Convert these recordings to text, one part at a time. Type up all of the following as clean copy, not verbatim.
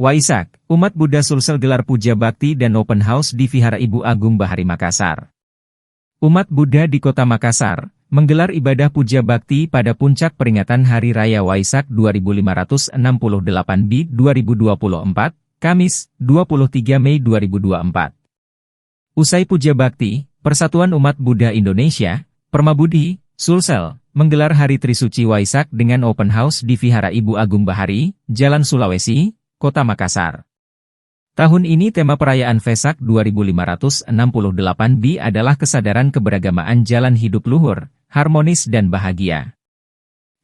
Waisak, umat Buddha Sulsel gelar puja bakti dan open house di Vihara Ibu Agung Bahari Makassar. Umat Buddha di Kota Makassar menggelar ibadah puja bakti pada puncak peringatan Hari Raya Waisak 2568 BI 2024, Kamis, 23 Mei 2024. Usai puja bakti, Persatuan Umat Buddha Indonesia, Permabudi, Sulsel, menggelar Hari Trisuci Waisak dengan open house di Vihara Ibu Agung Bahari, Jalan Sulawesi, Kota Makassar. Tahun ini tema perayaan Vesak 2568 BI adalah kesadaran keberagamaan jalan hidup luhur, harmonis dan bahagia.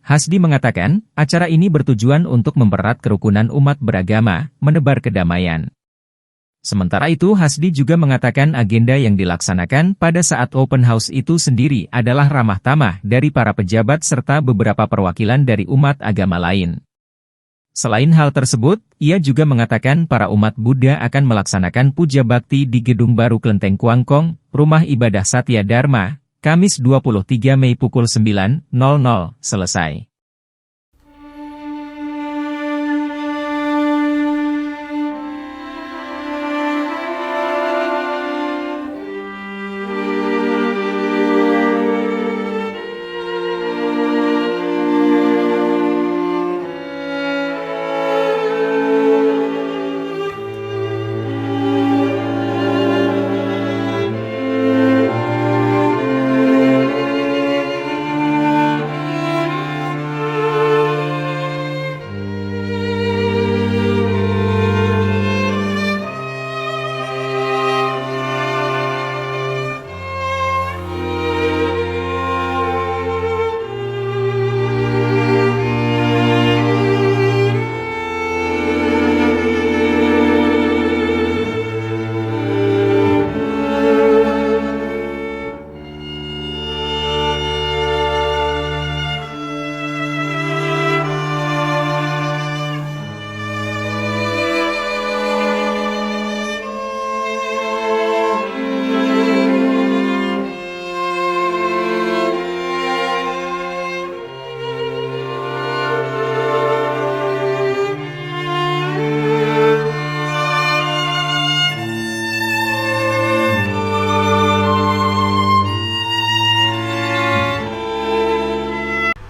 Hasdi mengatakan, acara ini bertujuan untuk mempererat kerukunan umat beragama, menebar kedamaian. Sementara itu Hasdi juga mengatakan agenda yang dilaksanakan pada saat open house itu sendiri adalah ramah tamah dari para pejabat serta beberapa perwakilan dari umat agama lain. Selain hal tersebut, ia juga mengatakan para umat Buddha akan melaksanakan puja bakti di Gedung Baru Klenteng Kuangkong, Rumah Ibadah Satya Dharma, Kamis 23 Mei pukul 9.00, selesai.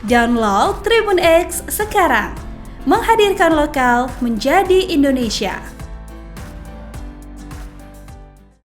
Download Tribun X sekarang, menghadirkan lokal menjadi Indonesia.